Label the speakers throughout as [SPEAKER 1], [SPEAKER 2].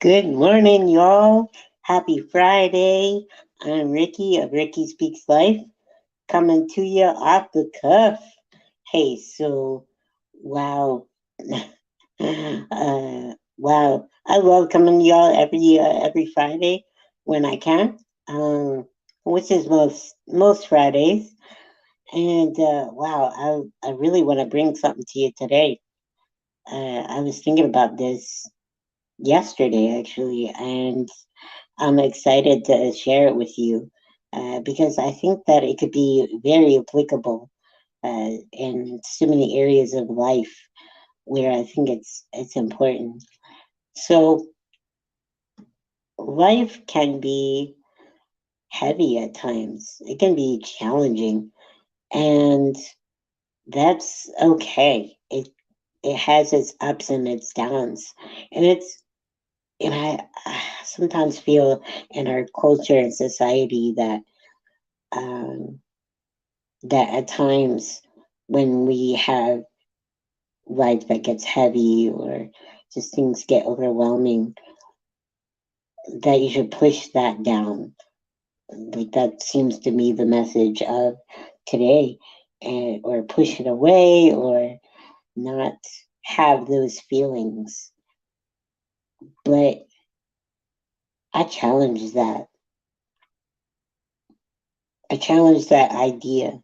[SPEAKER 1] Good morning, y'all. Happy Friday. I'm Ricky of Ricky Speaks Life, coming to you off the cuff. Hey, so, wow. Wow. I love coming to y'all every Friday when I can, which is most Fridays. And wow, I really want to bring something to you today. I was thinking about this yesterday, actually, and I'm excited to share it with you because I think that it could be very applicable in so many areas of life where I think it's important. So life can be heavy at times. It can be challenging, and that's okay. It has its ups and its downs, and I sometimes feel in our culture and society um, that at times when we have life that gets heavy or just things get overwhelming, that you should push that down. Like that seems to me the message of today, or push it away or not have those feelings. But I challenge that. I challenge that idea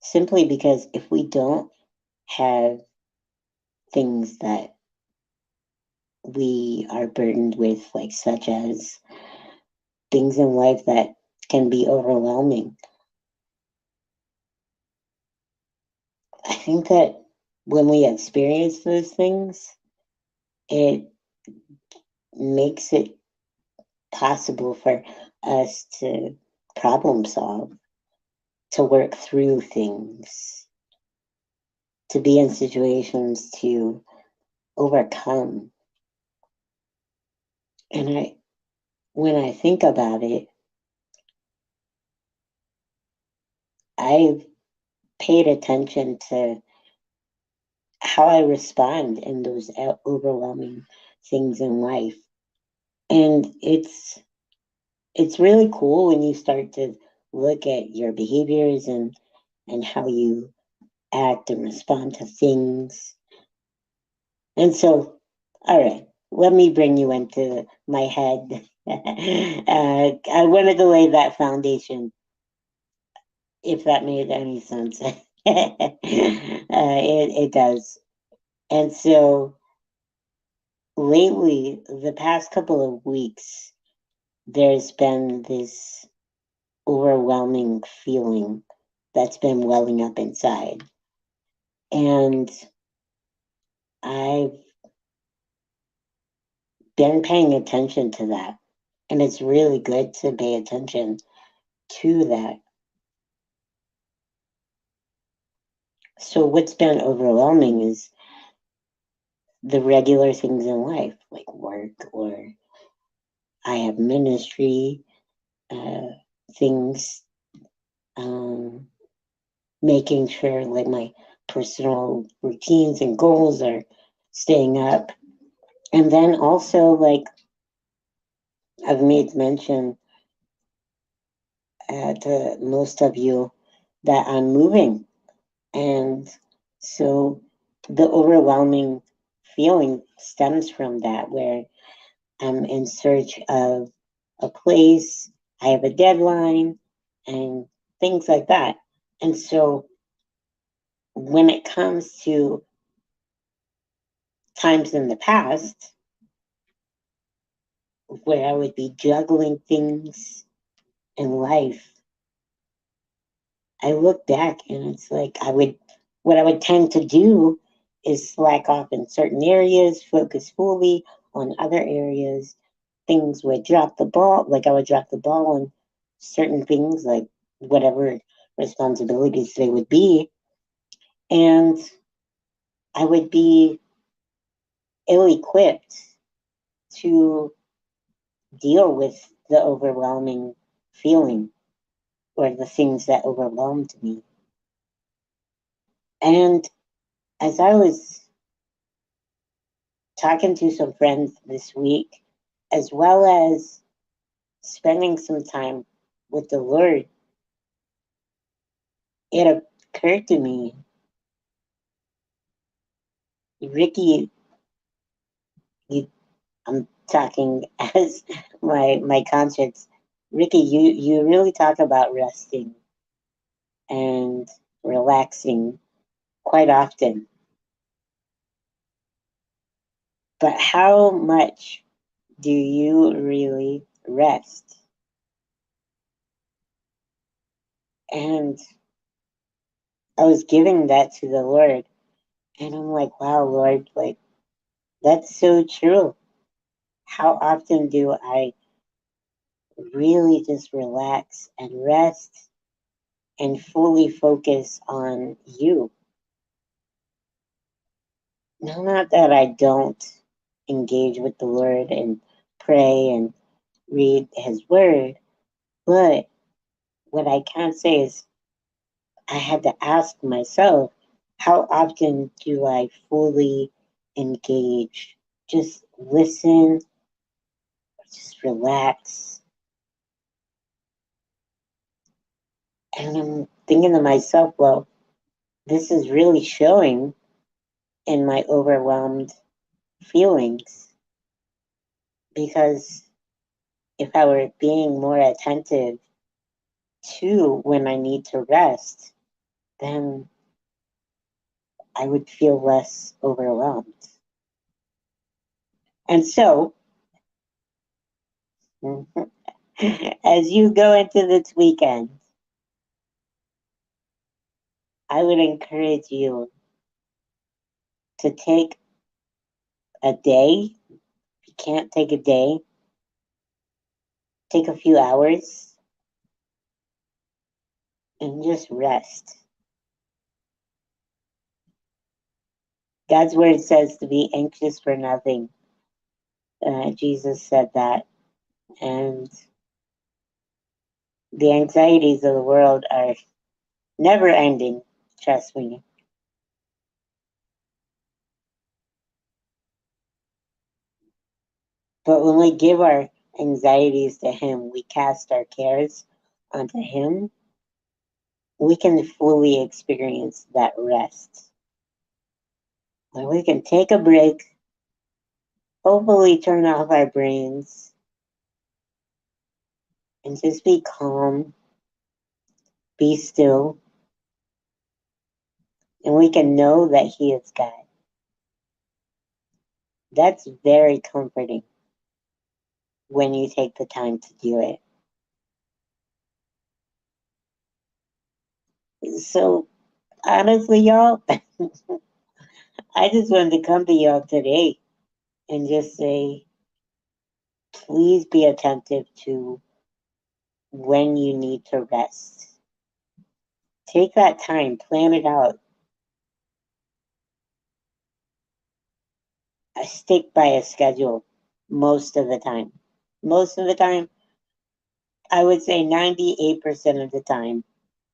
[SPEAKER 1] simply because if we don't have things that we are burdened with, like such as things in life that can be overwhelming. I think that when we experience those things, it makes it possible for us to problem solve, to work through things, to be in situations to overcome. And when I think about it, I've paid attention to how I respond in those overwhelming things in life. And it's really cool when you start to look at your behaviors and how you act and respond to things. And so, all right, let me bring you into my head. I wanted to lay that foundation, if that made any sense. It does. And so, lately, the past couple of weeks, there's been this overwhelming feeling that's been welling up inside. And I've been paying attention to that. And it's really good to pay attention to that. So, what's been overwhelming is the regular things in life, like work, or I have ministry, uh, things, um, making sure like my personal routines and goals are staying up. And then also, like, I've made mention to most of you that I'm moving. And so the overwhelming feeling stems from that, where I'm in search of a place, I have a deadline, and things like that. And so when it comes to times in the past where I would be juggling things in life, I look back and it's like what I would tend to do is slack off in certain areas, focus fully on other areas. Things would drop the ball, like I would drop the ball on certain things, like whatever responsibilities they would be. And I would be ill equipped to deal with the overwhelming feeling or the things that overwhelmed me. And as I was talking to some friends this week, as well as spending some time with the Lord, it occurred to me, Ricky, you, I'm talking as my conscience. Ricky, you really talk about resting and relaxing quite often. But how much do you really rest? And I was giving that to the Lord, and I'm like, wow, Lord, like, that's so true. How often do I really just relax and rest and fully focus on you? Now, not that I don't engage with the Lord and pray and read His Word, but what I can say is I had to ask myself, how often do I fully engage? Just listen, just relax. And I'm thinking to myself, well, this is really showing in my overwhelmed feelings, because if I were being more attentive to when I need to rest, then I would feel less overwhelmed. And so, as you go into this weekend, I would encourage you to take a day. If you can't take a day, take a few hours and just rest. God's word says to be anxious for nothing. Jesus said that. And the anxieties of the world are never ending, trust me. But when we give our anxieties to Him, we cast our cares onto Him, we can fully experience that rest. Where we can take a break, hopefully turn off our brains, and just be calm, be still, and we can know that He is God. That's very comforting when you take the time to do it. So, honestly, y'all, I just wanted to come to y'all today and just say, please be attentive to when you need to rest. Take that time, plan it out. I stick by a schedule most of the time. Most of the time, I would say 98% of the time,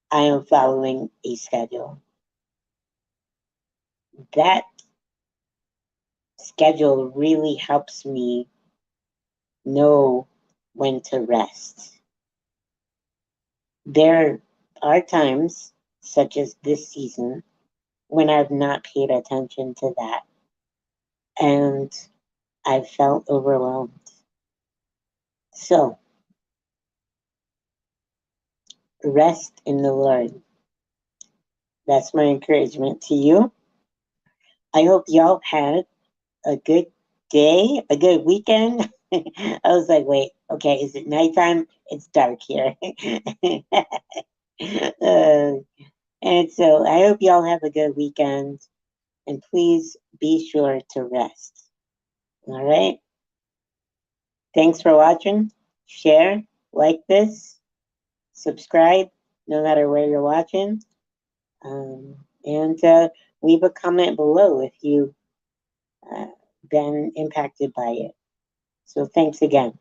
[SPEAKER 1] I am following a schedule. That schedule really helps me know when to rest. There are times, such as this season, when I've not paid attention to that and I've felt overwhelmed. So, rest in the Lord. That's my encouragement to you. I hope y'all had a good day, a good weekend. I was like, wait, okay, is it nighttime? It's dark here. uh, and so I hope y'all have a good weekend, and please be sure to rest. All right. Thanks for watching. Share, like this, subscribe, no matter where you're watching. And leave a comment below if you've been impacted by it. So thanks again.